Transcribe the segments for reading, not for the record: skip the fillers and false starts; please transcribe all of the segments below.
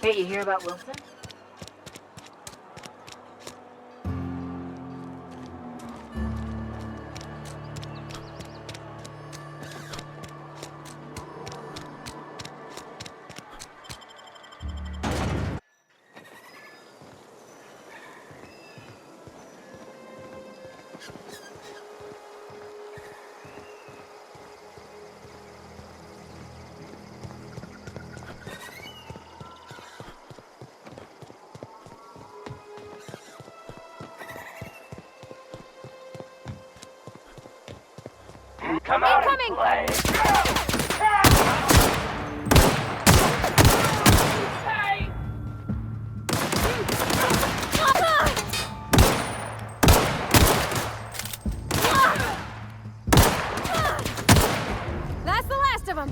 Hey, you hear about Wilson? Come out and Incoming! play! Hey! That's the last of them!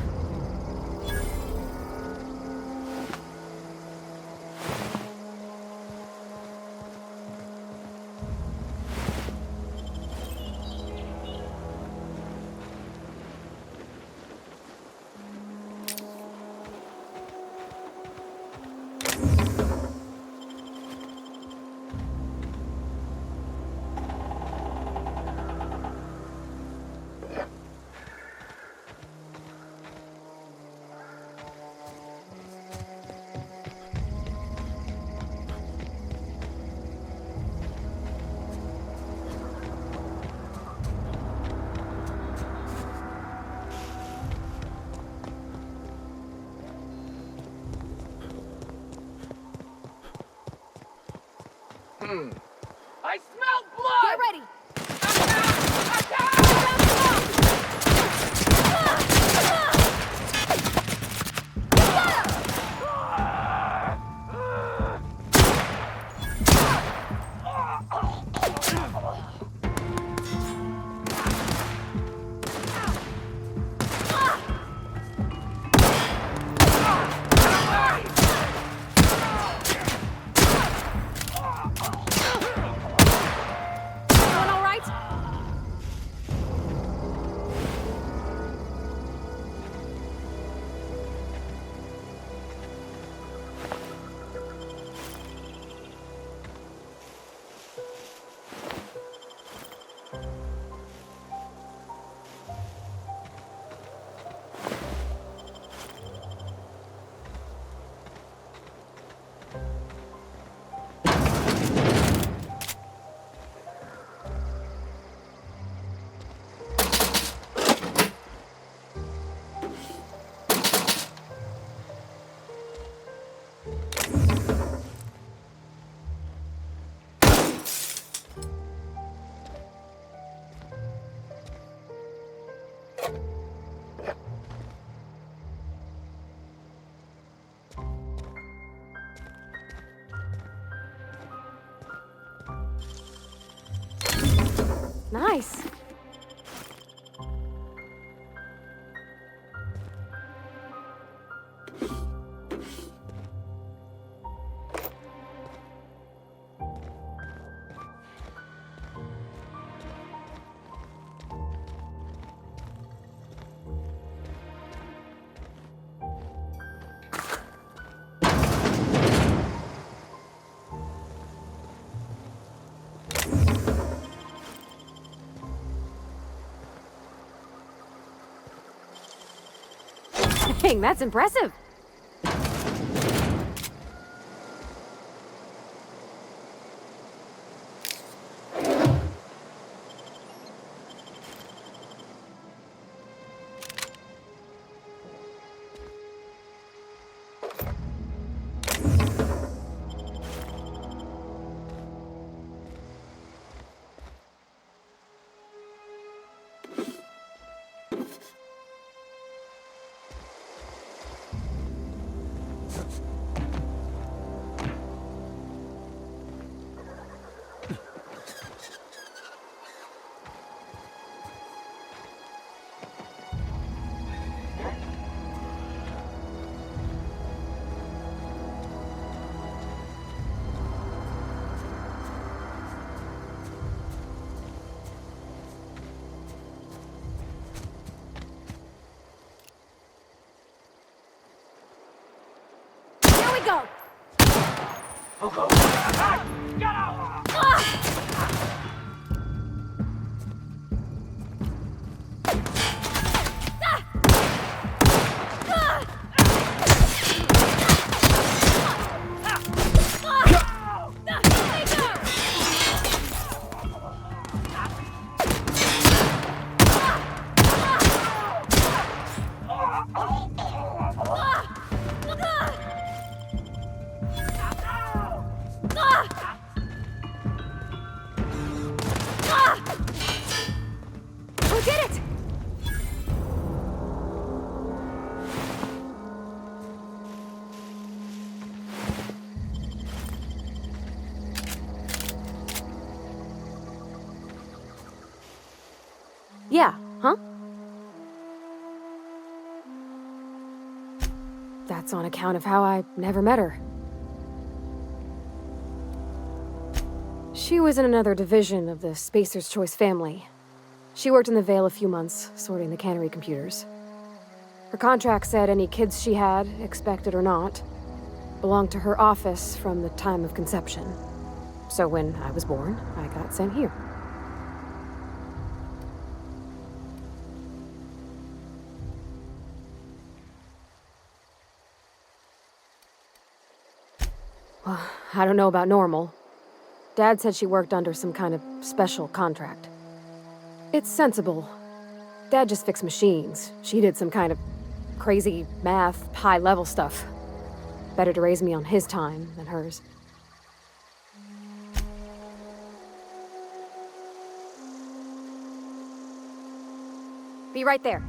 I smell blood! Get ready! Doing all right? Nice. Dang, that's impressive. Here we go. Get out! We did it! Yeah, huh? That's on account of how I never met her. She was in another division of the Spacer's Choice family. She worked in the Vale a few months, sorting the cannery computers. Her contract said any kids she had, expected or not, belonged to her office from the time of conception. So when I was born, I got sent here. Well, I don't know about normal. Dad said she worked under some kind of special contract. It's sensible. Dad just fixed machines. She did some kind of crazy math, high-level stuff. Better to raise me on his time than hers. Be right there.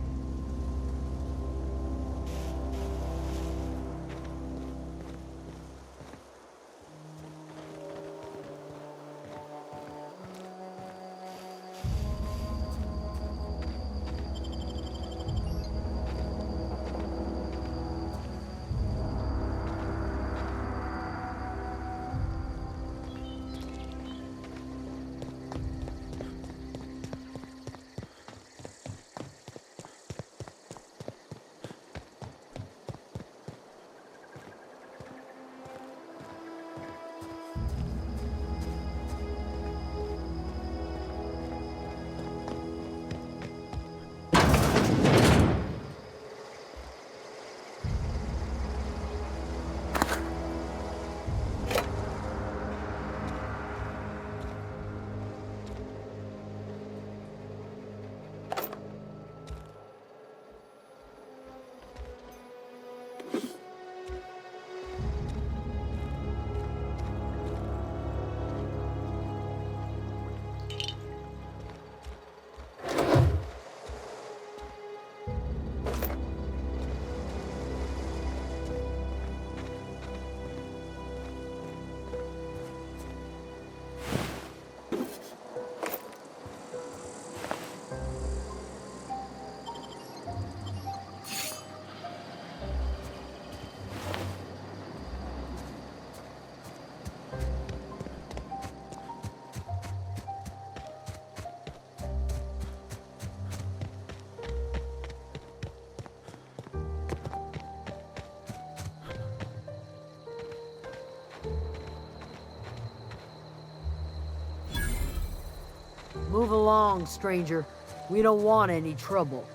Move along, stranger. We don't want any trouble.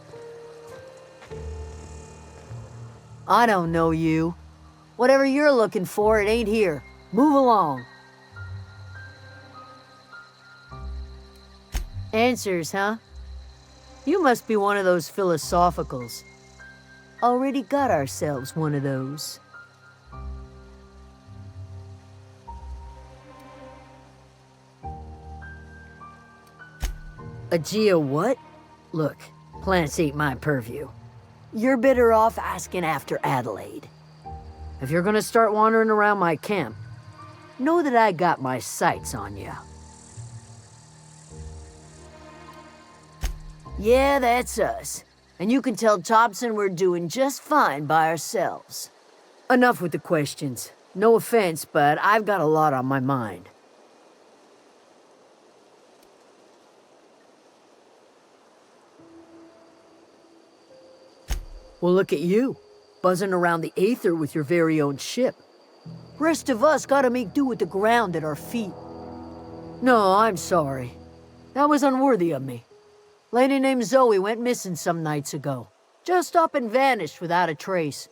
I don't know you. Whatever you're looking for, it ain't here. Move along. Answers, huh? You must be one of those philosophicals. Already got ourselves one of those. A geo what? Look, plants ain't my purview. You're better off asking after Adelaide. If you're gonna start wandering around my camp, know that I got my sights on you. Yeah, that's us. And you can tell Thompson we're doing just fine by ourselves. Enough with the questions. No offense, but I've got a lot on my mind. Well, look at you, buzzing around the aether with your very own ship. Rest of us gotta make do with the ground at our feet. No, I'm sorry. That was unworthy of me. Lady named Zoe went missing some nights ago. Just up and vanished without a trace.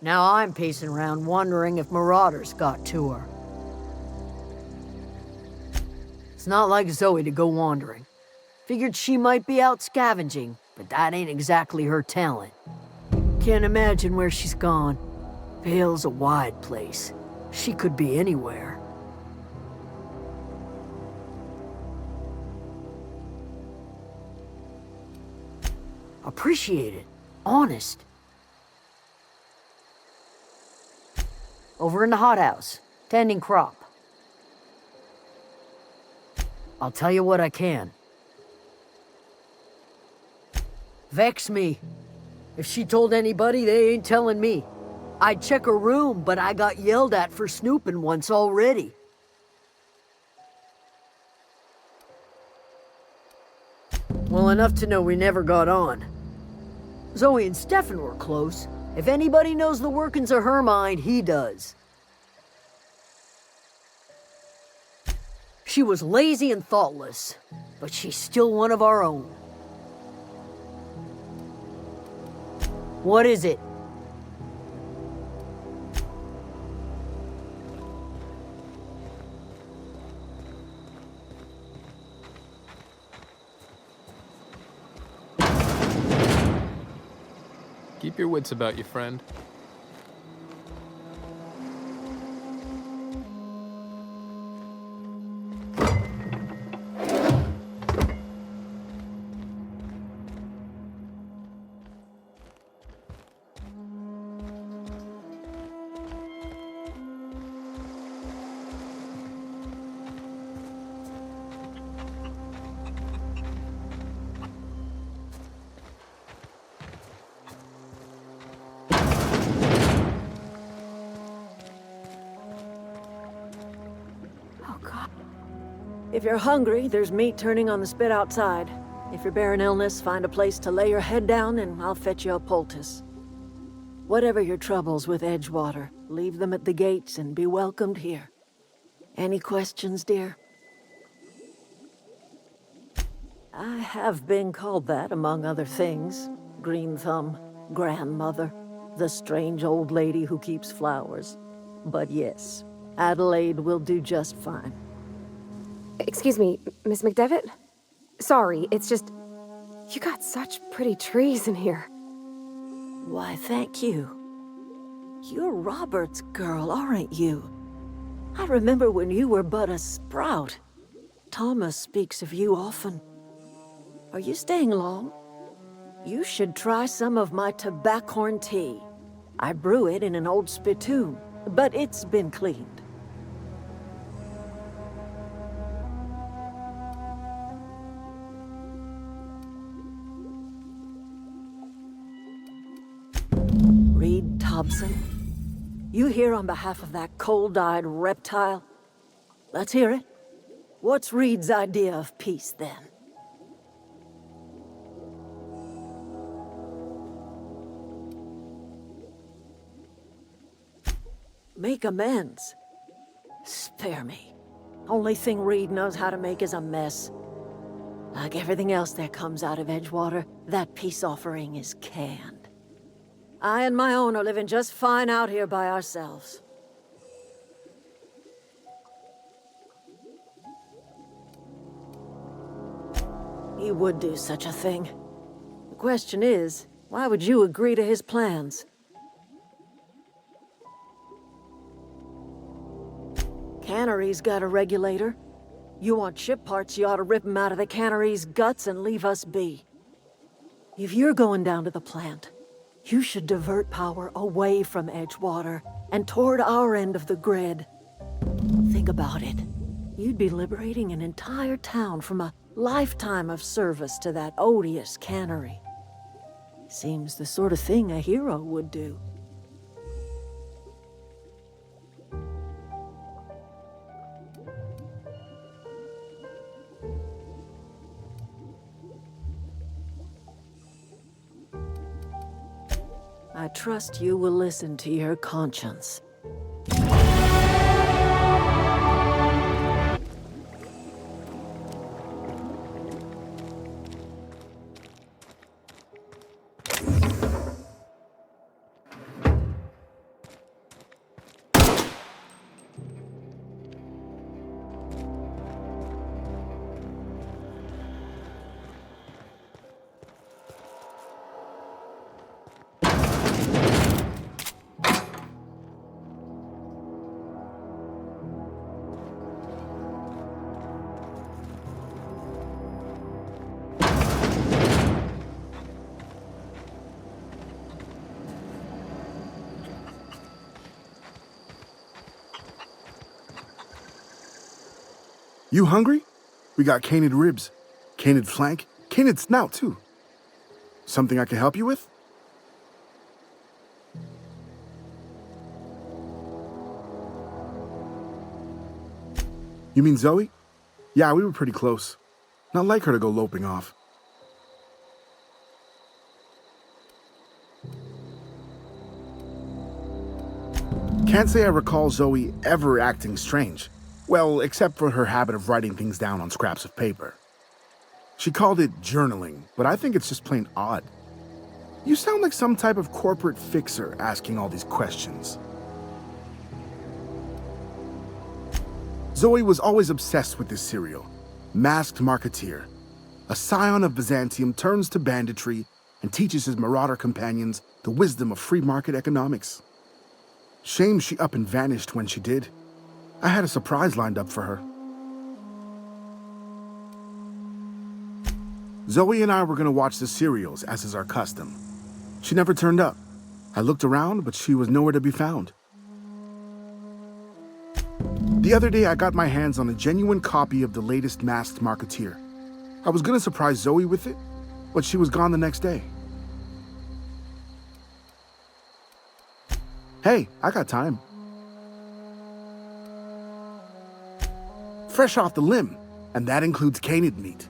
Now I'm pacing around wondering if marauders got to her. It's not like Zoe to go wandering. Figured she might be out scavenging, but that ain't exactly her talent. Can't imagine where she's gone. Vale's a wide place. She could be anywhere. Appreciate it. Honest. Over in the hothouse, tending crop. I'll tell you what I can. Vex me. If she told anybody, they ain't telling me. I'd check her room, but I got yelled at for snooping once already. Well, enough to know we never got on. Zoe and Stefan were close. If anybody knows the workings of her mind, he does. She was lazy and thoughtless, but she's still one of our own. What is it? Keep your wits about you, friend. If you're hungry, there's meat turning on the spit outside. If you're bearing illness, find a place to lay your head down and I'll fetch you a poultice. Whatever your troubles with Edgewater, leave them at the gates and be welcomed here. Any questions, dear? I have been called that, among other things. Green Thumb, grandmother, the strange old lady who keeps flowers. But yes, Adelaide will do just fine. Excuse me, Miss McDevitt? Sorry, it's just... You got such pretty trees in here. Why, thank you. You're Robert's girl, aren't you? I remember when you were but a sprout. Thomas speaks of you often. Are you staying long? You should try some of my tobaccorn tea. I brew it in an old spittoon, but it's been cleaned. Reed Thompson? You here on behalf of that cold-eyed reptile? Let's hear it. What's Reed's idea of peace, then? Make amends? Spare me. Only thing Reed knows how to make is a mess. Like everything else that comes out of Edgewater, that peace offering is canned. I and my own are living just fine out here by ourselves. He would do such a thing. The question is, why would you agree to his plans? Cannery's got a regulator. You want ship parts, you ought to rip 'em out of the cannery's guts and leave us be. If you're going down to the plant, you should divert power away from Edgewater and toward our end of the grid. Think about it. You'd be liberating an entire town from a lifetime of service to that odious cannery. Seems the sort of thing a hero would do. I trust you will listen to your conscience. You hungry? We got canid ribs, canid flank, canid snout, too. Something I can help you with? You mean Zoe? Yeah, we were pretty close. Not like her to go loping off. Can't say I recall Zoe ever acting strange. Well, except for her habit of writing things down on scraps of paper. She called it journaling, but I think it's just plain odd. You sound like some type of corporate fixer asking all these questions. Zoe was always obsessed with this cereal. Masked Marketeer. A scion of Byzantium turns to banditry and teaches his marauder companions the wisdom of free market economics. Shame she up and vanished when she did. I had a surprise lined up for her. Zoe and I were gonna watch the serials, as is our custom. She never turned up. I looked around, but she was nowhere to be found. The other day, I got my hands on a genuine copy of the latest Masked Marketeer. I was gonna surprise Zoe with it, but she was gone the next day. Hey, I got time. Fresh off the limb, and that includes canid meat.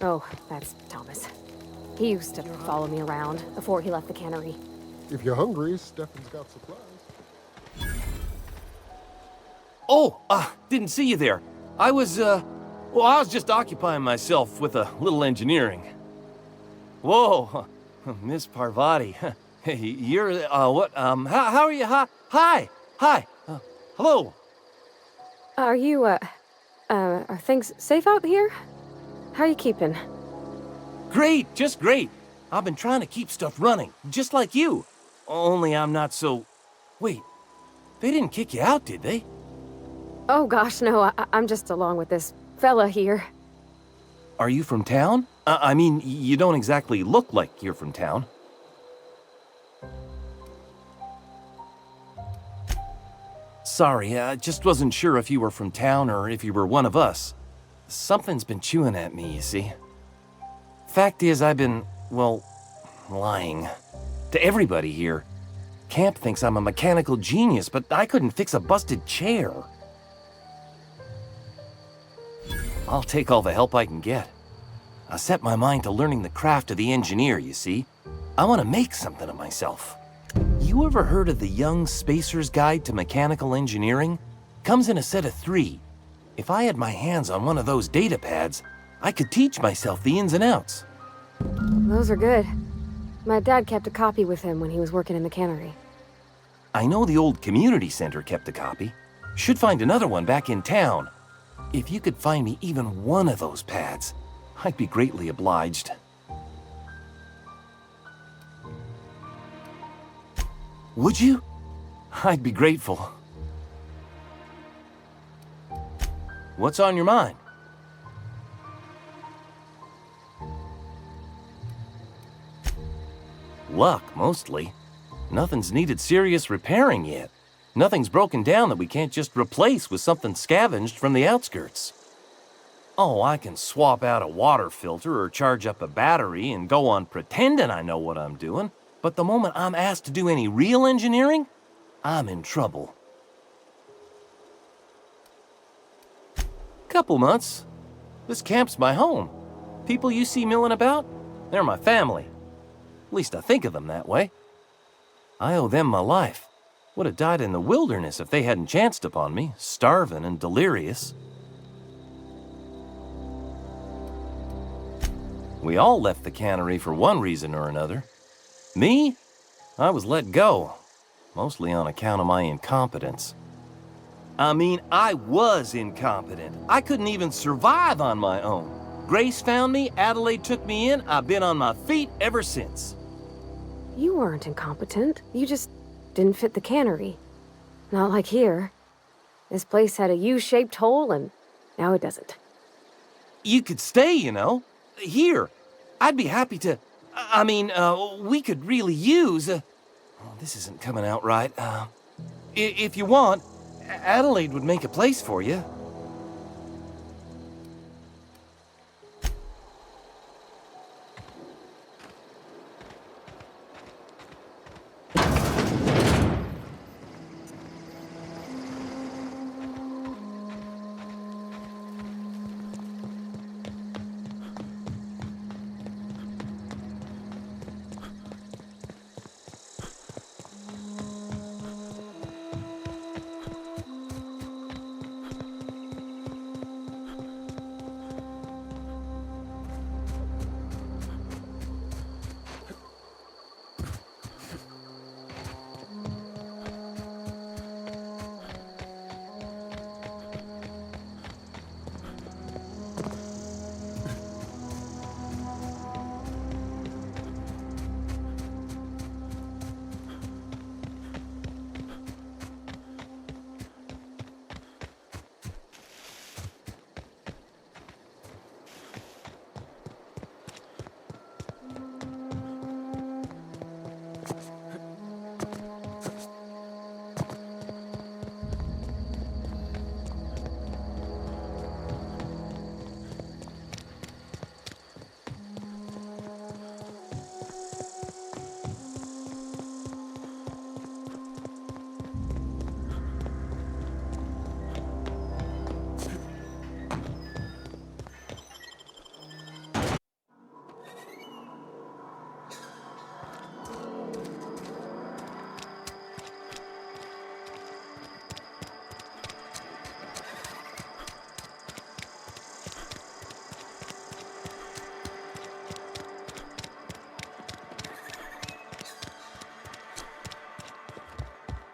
Oh, that's Thomas. He used to follow me around before he left the cannery. If you're hungry, Stefan's got supplies. Oh, didn't see you there. I was just occupying myself with a little engineering. Whoa, Miss Parvati. You're, what, how are you? Hi. Hello. Are you, are things safe out here? How are you keeping? Great, just great. I've been trying to keep stuff running, just like you. Only I'm not so... Wait, they didn't kick you out, did they? Oh gosh, no, I'm just along with this fella here. Are you from town? I mean, you don't exactly look like you're from town. Sorry, I just wasn't sure if you were from town or if you were one of us. Something's been chewing at me, you see. Fact is, I've been, well, lying. To everybody here. Camp thinks I'm a mechanical genius, but I couldn't fix a busted chair. I'll take all the help I can get. I set my mind to learning the craft of the engineer, you see. I want to make something of myself. You ever heard of the Young Spacer's Guide to Mechanical Engineering? Comes in a set of 3. If I had my hands on one of those data pads, I could teach myself the ins and outs. Those are good. My dad kept a copy with him when he was working in the cannery. I know the old community center kept a copy. Should find another one back in town. If you could find me even one of those pads, I'd be greatly obliged. Would you? I'd be grateful. What's on your mind? Luck, mostly. Nothing's needed serious repairing yet. Nothing's broken down that we can't just replace with something scavenged from the outskirts. Oh, I can swap out a water filter or charge up a battery and go on pretending I know what I'm doing, but the moment I'm asked to do any real engineering, I'm in trouble. Couple months. This camp's my home. People you see milling about, they're my family. At least I think of them that way. I owe them my life. Would have died in the wilderness if they hadn't chanced upon me, starving and delirious. We all left the cannery for one reason or another. Me? I was let go, mostly on account of my incompetence. I mean, I was incompetent. I couldn't even survive on my own. Grace found me, Adelaide took me in, I've been on my feet ever since. You weren't incompetent. You just didn't fit the cannery. Not like here. This place had a U-shaped hole, and now it doesn't. You could stay, you know. Here. I'd be happy to... we could really use... oh, this isn't coming out right. If you want, Adelaide would make a place for you.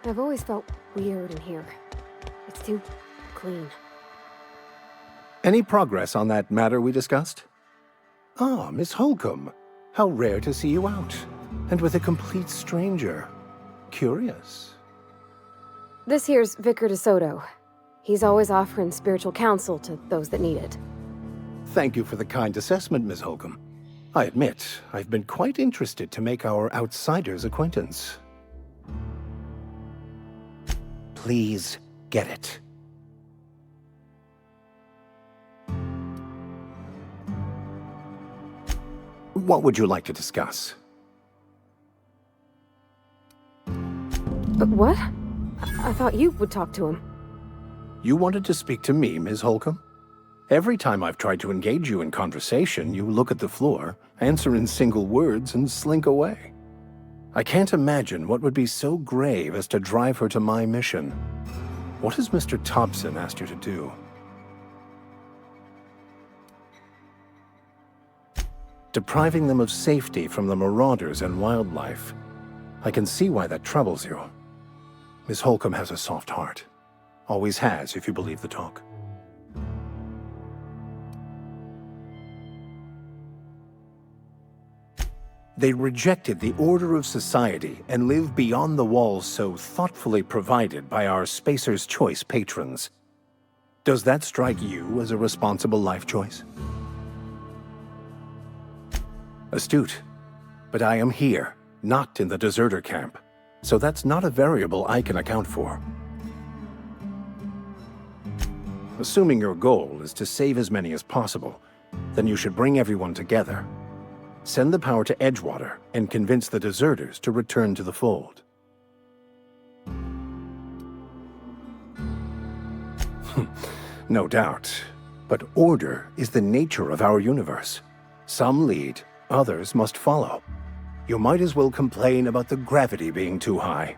I've always felt weird in here. It's too clean. Any progress on that matter we discussed? Ah, Miss Holcomb. How rare to see you out. And with a complete stranger. Curious. This here's Vicar DeSoto. He's always offering spiritual counsel to those that need it. Thank you for the kind assessment, Miss Holcomb. I admit, I've been quite interested to make our outsider's acquaintance. Please get it. What would you like to discuss? But what? I thought you would talk to him. You wanted to speak to me, Ms. Holcomb? Every time I've tried to engage you in conversation, you look at the floor, answer in single words, and slink away. I can't imagine what would be so grave as to drive her to my mission. What has Mr. Thompson asked you to do? Depriving them of safety from the marauders and wildlife. I can see why that troubles you. Miss Holcomb has a soft heart. Always has, if you believe the talk. They rejected the order of society and live beyond the walls so thoughtfully provided by our Spacer's Choice patrons. Does that strike you as a responsible life choice? Astute. But I am here, not in the deserter camp. so that's not a variable I can account for. Assuming your goal is to save as many as possible, then you should bring everyone together. Send the power to Edgewater and convince the deserters to return to the fold. No doubt. But order is the nature of our universe. Some lead, others must follow. You might as well complain about the gravity being too high.